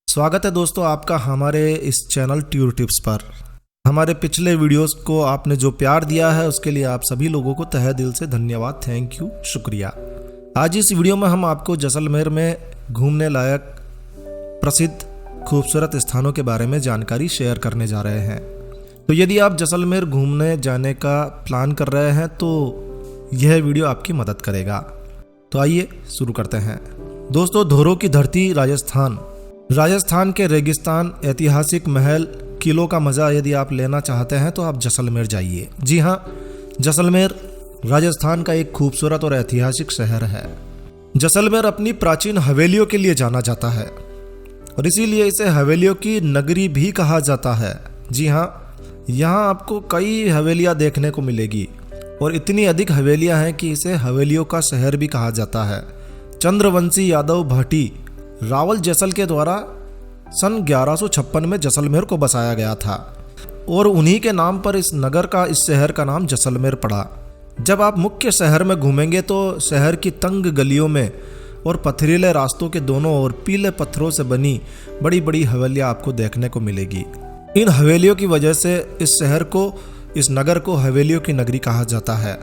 स्वागत है दोस्तों आपका हमारे इस चैनल ट्यूर टिप्स पर। हमारे पिछले वीडियोस को आपने जो प्यार दिया है उसके लिए आप सभी लोगों को तहे दिल से धन्यवाद, थैंक यू, शुक्रिया। आज इस वीडियो में हम आपको जैसलमेर में घूमने लायक प्रसिद्ध खूबसूरत स्थानों के बारे में जानकारी शेयर करने जा रहे हैं। तो यदि आप जैसलमेर घूमने जाने का प्लान कर रहे हैं तो यह वीडियो आपकी मदद करेगा। तो आइए शुरू करते हैं। दोस्तों, धोरों की धरती राजस्थान के रेगिस्तान, ऐतिहासिक महल, किलों का मज़ा यदि आप लेना चाहते हैं तो आप जैसलमेर जाइए। जी हाँ, जैसलमेर राजस्थान का एक खूबसूरत और ऐतिहासिक शहर है। जैसलमेर अपनी प्राचीन हवेलियों के लिए जाना जाता है और इसीलिए इसे हवेलियों की नगरी भी कहा जाता है। जी हाँ, यहाँ आपको कई हवेलियाँ देखने को मिलेगी और इतनी अधिक हवेलियाँ हैं कि इसे हवेलियों का शहर भी कहा जाता है। चंद्रवंशी यादव भाटी रावल जैसल के द्वारा सन 1156 में जैसलमेर को बसाया गया था और उन्हीं के नाम पर इस शहर का नाम जैसलमेर पड़ा। जब आप मुख्य शहर में घूमेंगे तो शहर की तंग गलियों में और पथरीले रास्तों के दोनों ओर पीले पत्थरों से बनी बड़ी बड़ी हवेलियां आपको देखने को मिलेगी। इन हवेलियों की वजह से इस नगर को हवेलियों की नगरी कहा जाता है।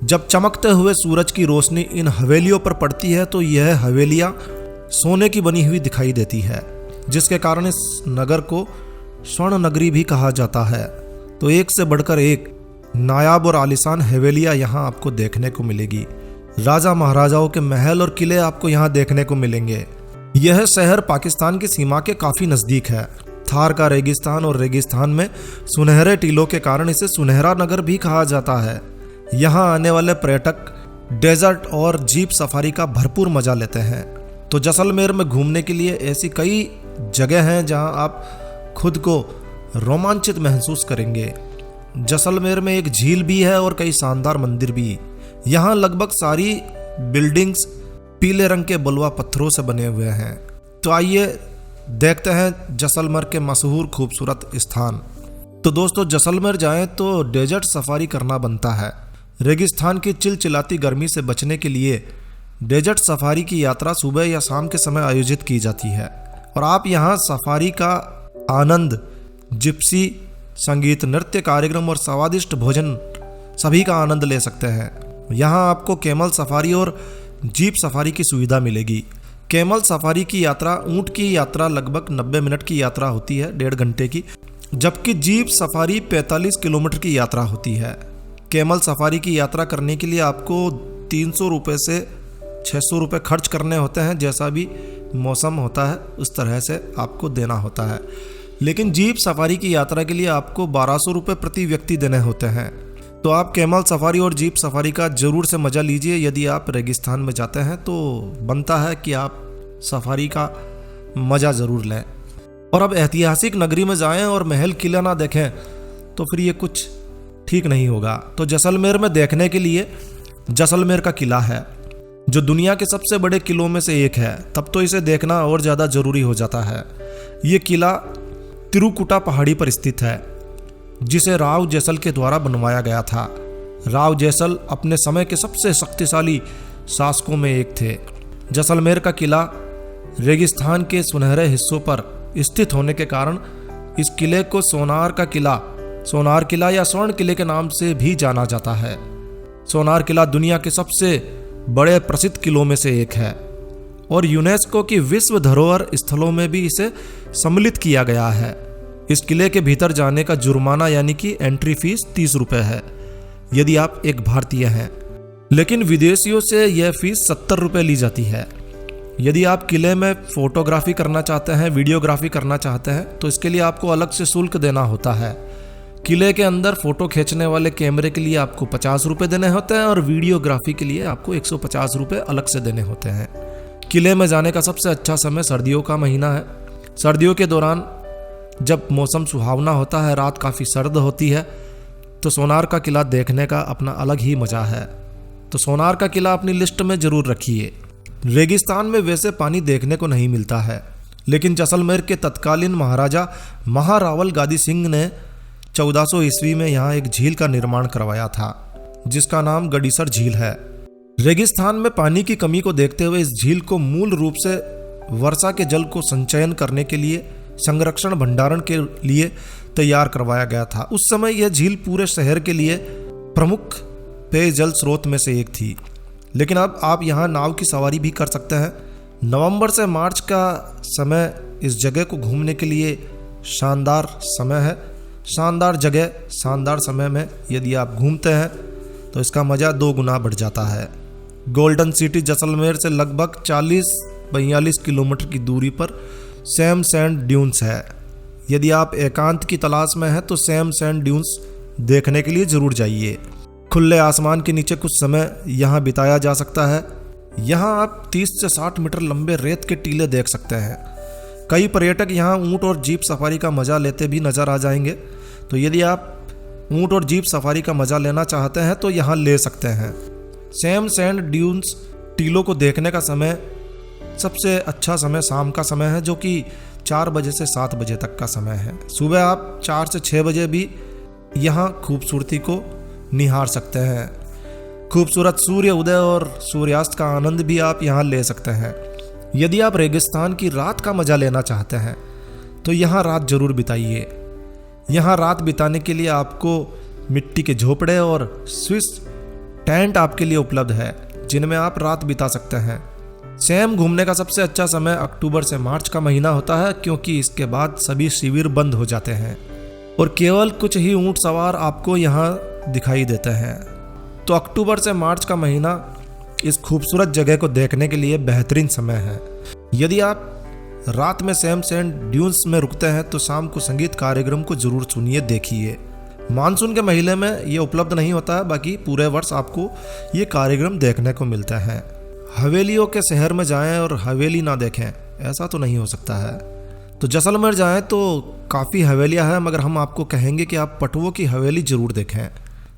जब चमकते हुए सूरज की रोशनी इन हवेलियों पर पड़ती है तो यह हवेलियां सोने की बनी हुई दिखाई देती है, जिसके कारण इस नगर को स्वर्ण नगरी भी कहा जाता है। तो एक से बढ़कर एक नायाब और आलीशान हवेलियां यहाँ आपको देखने को मिलेगी। राजा महाराजाओं के महल और किले आपको यहाँ देखने को मिलेंगे। यह शहर पाकिस्तान की सीमा के काफ़ी नज़दीक है। थार का रेगिस्तान और रेगिस्तान में सुनहरे टीलों के कारण इसे सुनहरा नगर भी कहा जाता है। यहाँ आने वाले पर्यटक डेजर्ट और जीप सफारी का भरपूर मजा लेते हैं। तो जैसलमेर में घूमने के लिए ऐसी कई जगह हैं जहां आप खुद को रोमांचित महसूस करेंगे। जैसलमेर में एक झील भी है और कई शानदार मंदिर भी। यहां लगभग सारी बिल्डिंग्स पीले रंग के बलुआ पत्थरों से बने हुए हैं। तो आइए देखते हैं जैसलमेर के मशहूर खूबसूरत स्थान। तो दोस्तों, जैसलमेर जाएं तो डेजर्ट सफारी करना बनता है। रेगिस्तान की चिलचिलाती गर्मी से बचने के लिए डेजर्ट सफारी की यात्रा सुबह या शाम के समय आयोजित की जाती है और आप यहाँ सफारी का आनंद, जिप्सी संगीत, नृत्य कार्यक्रम और स्वादिष्ट भोजन सभी का आनंद ले सकते हैं। यहाँ आपको कैमल सफारी और जीप सफारी की सुविधा मिलेगी। कैमल सफारी की यात्रा, ऊँट की यात्रा लगभग 90 मिनट की यात्रा होती है, 1.5 घंटे की, जबकि जीप सफारी 45 किलोमीटर की यात्रा होती है। कैमल सफारी की यात्रा करने के लिए आपको 300 रुपये से 600 रुपये खर्च करने होते हैं। जैसा भी मौसम होता है उस तरह से आपको देना होता है। लेकिन जीप सफारी की यात्रा के लिए आपको 1200 रुपये प्रति व्यक्ति देने होते हैं। तो आप कैमल सफारी और जीप सफारी का ज़रूर से मज़ा लीजिए। यदि आप रेगिस्तान में जाते हैं तो बनता है कि आप सफारी का मज़ा ज़रूर लें। और अब ऐतिहासिक नगरी में जाएं और महल किला ना देखें तो फिर ये कुछ ठीक नहीं होगा। तो जैसलमेर में देखने के लिए जैसलमेर का किला है, जो दुनिया के सबसे बड़े किलों में से एक है। तब तो इसे देखना और ज़्यादा ज़रूरी हो जाता है। ये किला तिरुकुटा पहाड़ी पर स्थित है, जिसे राव जैसल के द्वारा बनवाया गया था। राव जैसल अपने समय के सबसे शक्तिशाली शासकों में एक थे। जैसलमेर का किला रेगिस्तान के सुनहरे हिस्सों पर स्थित होने के कारण इस किले को सोनार किला या स्वर्ण किले के नाम से भी जाना जाता है। सोनार किला दुनिया के सबसे बड़े प्रसिद्ध किलों में से एक है और यूनेस्को की विश्व धरोहर स्थलों में भी इसे सम्मिलित किया गया है। इस किले के भीतर जाने का जुर्माना यानी कि एंट्री फीस 30 रुपये है यदि आप एक भारतीय हैं, लेकिन विदेशियों से यह फीस 70 रुपये ली जाती है। यदि आप किले में फोटोग्राफी करना चाहते हैं, वीडियोग्राफी करना चाहते हैं तो इसके लिए आपको अलग से शुल्क देना होता है। किले के अंदर फोटो खींचने वाले कैमरे के लिए आपको 50 रुपये देने होते हैं और वीडियोग्राफी के लिए आपको 150 रुपये अलग से देने होते हैं। किले में जाने का सबसे अच्छा समय सर्दियों का महीना है। सर्दियों के दौरान जब मौसम सुहावना होता है, रात काफ़ी सर्द होती है, तो सोनार का किला देखने का अपना अलग ही मज़ा है। तो सोनार का किला अपनी लिस्ट में ज़रूर रखिए। रेगिस्तान में वैसे पानी देखने को नहीं मिलता है, लेकिन जैसलमेर के तत्कालीन महाराजा महारावल गादी सिंह ने 1400 ईस्वी में यहाँ एक झील का निर्माण करवाया था, जिसका नाम गडीसर झील है। रेगिस्तान में पानी की कमी को देखते हुए इस झील को मूल रूप से वर्षा के जल को संचयन करने के लिए, संरक्षण भंडारण के लिए तैयार करवाया गया था। उस समय यह झील पूरे शहर के लिए प्रमुख पेयजल स्रोत में से एक थी। लेकिन अब आप यहाँ नाव की सवारी भी कर सकते हैं। नवंबर से मार्च का समय इस जगह को घूमने के लिए शानदार समय है। शानदार जगह, शानदार समय में यदि आप घूमते हैं तो इसका मज़ा 2 गुना बढ़ जाता है। गोल्डन सिटी जैसलमेर से लगभग 40-42 किलोमीटर की दूरी पर सैम सैंड ड्यून्स है। यदि आप एकांत की तलाश में हैं तो सैम सैंड ड्यून्स देखने के लिए ज़रूर जाइए। खुले आसमान के नीचे कुछ समय यहाँ बिताया जा सकता है। यहाँ आप 30 से 60 मीटर लंबे रेत के टीले देख सकते हैं। कई पर्यटक यहाँ ऊँट और जीप सफारी का मज़ा लेते भी नज़र आ जाएंगे। तो यदि आप ऊँट और जीप सफारी का मज़ा लेना चाहते हैं तो यहाँ ले सकते हैं। सैम सैंड ड्यून्स टीलों को देखने का समय सबसे अच्छा समय शाम का समय है, जो कि 4 बजे से 7 बजे तक का समय है। सुबह आप 4 से 6 बजे भी यहाँ खूबसूरती को निहार सकते हैं। खूबसूरत सूर्य उदय और सूर्यास्त का आनंद भी आप यहाँ ले सकते हैं। यदि आप रेगिस्तान की रात का मज़ा लेना चाहते हैं तो यहाँ रात जरूर बिताइए। यहाँ रात बिताने के लिए आपको मिट्टी के झोपड़े और स्विस टेंट आपके लिए उपलब्ध है, जिनमें आप रात बिता सकते हैं। सैम घूमने का सबसे अच्छा समय अक्टूबर से मार्च का महीना होता है, क्योंकि इसके बाद सभी शिविर बंद हो जाते हैं और केवल कुछ ही ऊंट सवार आपको यहाँ दिखाई देते हैं। तो अक्टूबर से मार्च का महीना इस खूबसूरत जगह को देखने के लिए बेहतरीन समय है। यदि आप रात में सैम सैंड ड्यून्स में रुकते हैं तो शाम को संगीत कार्यक्रम को जरूर सुनिए, देखिए। मानसून के महीने में ये उपलब्ध नहीं होता है, बाकी पूरे वर्ष आपको ये कार्यक्रम देखने को मिलता है। हवेलियों के शहर में जाएं और हवेली ना देखें, ऐसा तो नहीं हो सकता है। तो जैसलमेर जाएं तो काफ़ी हवेलियां हैं, मगर हम आपको कहेंगे कि आप पटवों की हवेली ज़रूर देखें।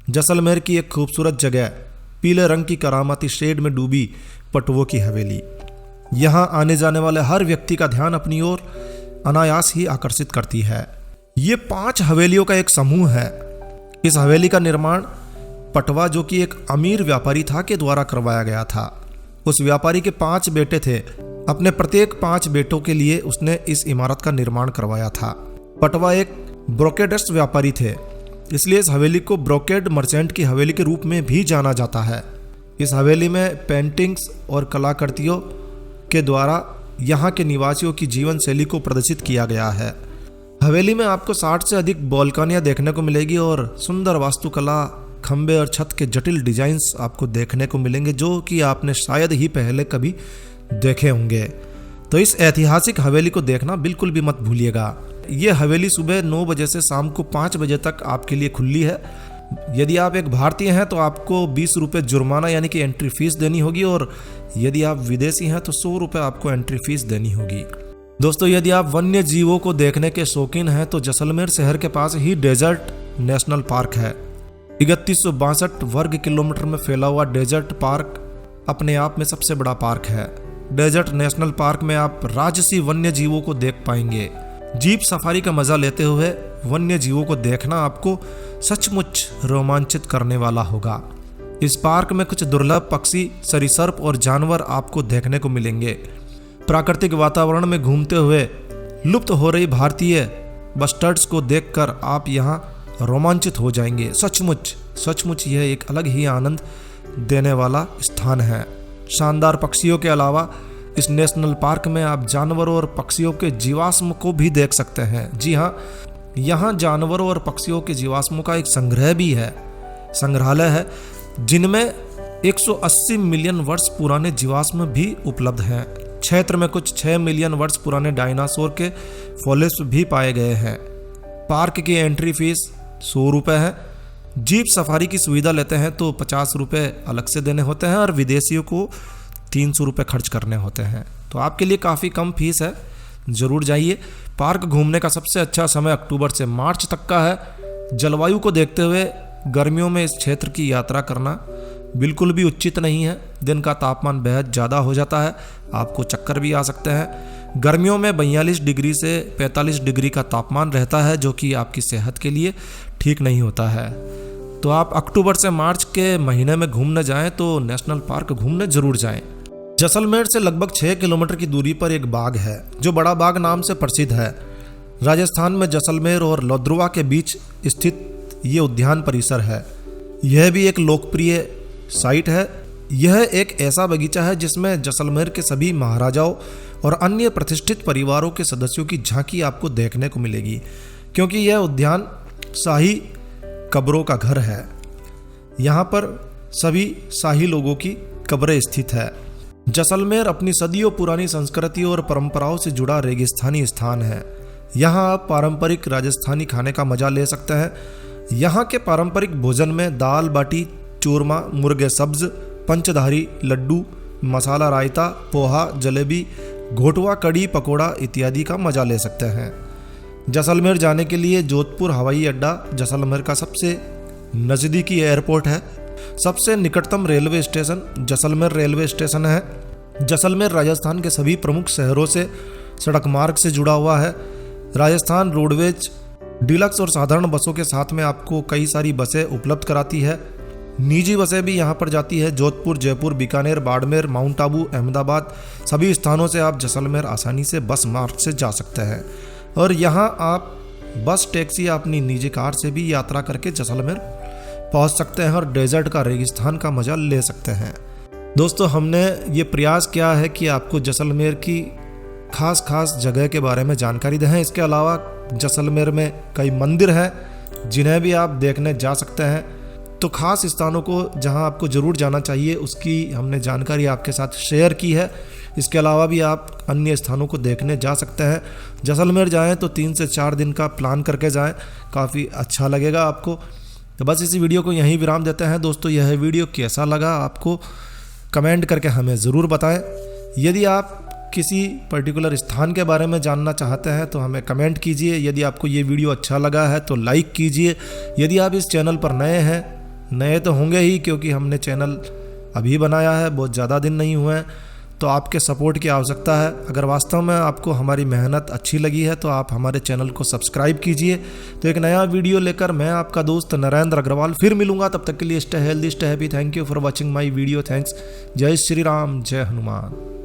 जैसलमेर की एक खूबसूरत जगह, पीले रंग की करामाती शेड में डूबी पटवों की हवेली। यहाँ आने जाने वाले हर व्यक्ति का ध्यान अपनी ओर अनायास ही आकर्षित करती है। ये 5 हवेलियों का एक समूह है। इस हवेली का निर्माण पटवा, जो कि एक अमीर व्यापारी था, के द्वारा करवाया गया था। उस व्यापारी के 5 बेटे थे। अपने प्रत्येक 5 बेटों के लिए उसने इस इमारत का निर्माण करवाया था। पटवा एक ब्रोकेडिस्ट व्यापारी थे, इसलिए इस हवेली को ब्रोकेड मर्चेंट की हवेली के रूप में भी जाना जाता है। इस हवेली में पेंटिंग्स और कलाकृतियों के द्वारा यहाँ के निवासियों की जीवन शैली को प्रदर्शित किया गया है। हवेली में आपको 60 से अधिक बालकनियाँ देखने को मिलेगी और सुंदर वास्तुकला, खंबे और छत के जटिल डिजाइन्स आपको देखने को मिलेंगे, जो कि आपने शायद ही पहले कभी देखे होंगे। तो इस ऐतिहासिक हवेली को देखना बिल्कुल भी मत भूलिएगा। ये हवेली सुबह 9 बजे से शाम को 5 बजे तक आपके लिए खुली है। यदि आप एक भारतीय हैं तो आपको 20 रुपये जुर्माना यानी कि एंट्री फीस देनी होगी, और यदि आप विदेशी हैं तो 100 रुपये आपको एंट्री फीस देनी होगी। दोस्तों, यदि आप वन्य जीवों को देखने के शौकीन हैं तो जैसलमेर शहर के पास ही डेजर्ट नेशनल पार्क है। 3162 वर्ग किलोमीटर में फैला हुआ डेजर्ट पार्क अपने आप में सबसे बड़ा पार्क है। डेजर्ट नेशनल पार्क में आप राजसी वन्य जीवों को देख पाएंगे। जीप सफारी का मजा लेते हुए वन्य जीवों को देखना आपको सचमुच रोमांचित करने वाला होगा। इस पार्क में कुछ दुर्लभ पक्षी, सरीसृप और जानवर आपको देखने को मिलेंगे। प्राकृतिक वातावरण में घूमते हुए लुप्त हो रही भारतीय बस्टर्ड्स को देखकर आप यहाँ रोमांचित हो जाएंगे। सचमुच यह एक अलग ही आनंद देने वाला स्थान है। शानदार पक्षियों के अलावा इस नेशनल पार्क में आप जानवरों और पक्षियों के जीवाश्म को भी देख सकते हैं। जी हाँ, यहाँ जानवरों और पक्षियों के जीवाश्मों का एक संग्रहालय है, जिनमें 180 मिलियन वर्ष पुराने जीवाश्म भी उपलब्ध हैं। क्षेत्र में कुछ 6 मिलियन वर्ष पुराने डायनासोर के फॉसिल्स भी पाए गए हैं। पार्क की एंट्री फीस 100 रुपये है। जीप सफारी की सुविधा लेते हैं तो 50 रुपये अलग से देने होते हैं, और विदेशियों को 300 रुपये खर्च करने होते हैं। तो आपके लिए काफ़ी कम फीस है, ज़रूर जाइए। पार्क घूमने का सबसे अच्छा समय अक्टूबर से मार्च तक का है। जलवायु को देखते हुए गर्मियों में इस क्षेत्र की यात्रा करना बिल्कुल भी उचित नहीं है। दिन का तापमान बेहद ज़्यादा हो जाता है, आपको चक्कर भी आ सकते हैं। गर्मियों में 42 डिग्री से 45 डिग्री का तापमान रहता है, जो कि आपकी सेहत के लिए ठीक नहीं होता है। तो आप अक्टूबर से मार्च के महीने में घूमने जाएं तो नेशनल पार्क घूमने ज़रूर जाएं। जैसलमेर से लगभग 6 किलोमीटर की दूरी पर एक बाग है जो बड़ा बाग नाम से प्रसिद्ध है। राजस्थान में जैसलमेर और लौद्रवा के बीच स्थित ये उद्यान परिसर है। यह भी एक लोकप्रिय साइट है। यह एक ऐसा बगीचा है जिसमें जैसलमेर के सभी महाराजाओं और अन्य प्रतिष्ठित परिवारों के सदस्यों की झांकी आपको देखने को मिलेगी, क्योंकि यह उद्यान शाही कब्रों का घर है। यहाँ पर सभी शाही लोगों की कब्रें स्थित है। जैसलमेर अपनी सदियों पुरानी संस्कृति और परंपराओं से जुड़ा रेगिस्तानी स्थान है। यहाँ आप पारंपरिक राजस्थानी खाने का मजा ले सकते हैं। यहाँ के पारंपरिक भोजन में दाल बाटी चूरमा, मुर्गे सब्ज, पंचधारी लड्डू, मसाला रायता, पोहा, जलेबी, घोटवा, कड़ी, पकोड़ा इत्यादि का मजा ले सकते हैं। जैसलमेर जाने के लिए जोधपुर हवाई अड्डा जैसलमेर का सबसे नज़दीकी एयरपोर्ट है। सबसे निकटतम railway station Jaisalmer railway station है। जैसलमेर राजस्थान के सभी प्रमुख शहरों से सड़क मार्ग से जुड़ा हुआ है। राजस्थान रोडवेज डीलक्स और साधारण बसों के साथ में आपको कई सारी बसें उपलब्ध कराती है। निजी बसें भी यहाँ पर जाती है। जोधपुर, जयपुर, बीकानेर, बाड़मेर, माउंट आबू, अहमदाबाद सभी स्थानों से आप जैसलमेर आसानी से बस मार्ग से जा सकते हैं। और यहाँ आप बस, टैक्सी या अपनी निजी कार से भी यात्रा करके जैसलमेर पहुँच सकते हैं और डेजर्ट का, रेगिस्तान का मजा ले सकते हैं। दोस्तों, हमने ये प्रयास किया है कि आपको जैसलमेर की खास जगह के बारे में जानकारी दें। इसके अलावा जैसलमेर में कई मंदिर हैं जिन्हें भी आप देखने जा सकते हैं। तो खास स्थानों को जहां आपको ज़रूर जाना चाहिए उसकी हमने जानकारी आपके साथ शेयर की है। इसके अलावा भी आप अन्य स्थानों को देखने जा सकते हैं। जैसलमेर जाएं तो 3 से 4 दिन का प्लान करके जाएं, काफ़ी अच्छा लगेगा आपको। तो बस इसी वीडियो को यहीं विराम देते हैं। दोस्तों, यह वीडियो कैसा लगा आपको कमेंट करके हमें ज़रूर बताएं। यदि आप किसी पर्टिकुलर स्थान के बारे में जानना चाहते हैं तो हमें कमेंट कीजिए। यदि आपको ये वीडियो अच्छा लगा है तो लाइक कीजिए। यदि आप इस चैनल पर नए हैं, नए तो होंगे ही क्योंकि हमने चैनल अभी बनाया है, बहुत ज़्यादा दिन नहीं हुए हैं, तो आपके सपोर्ट की आवश्यकता है। अगर वास्तव में आपको हमारी मेहनत अच्छी लगी है तो आप हमारे चैनल को सब्सक्राइब कीजिए। तो एक नया वीडियो लेकर मैं आपका दोस्त नरेंद्र अग्रवाल फिर मिलूंगा। तब तक के लिए stay healthy, stay happy. Thank you for watching my video. Thanks. जय श्री राम, जय हनुमान।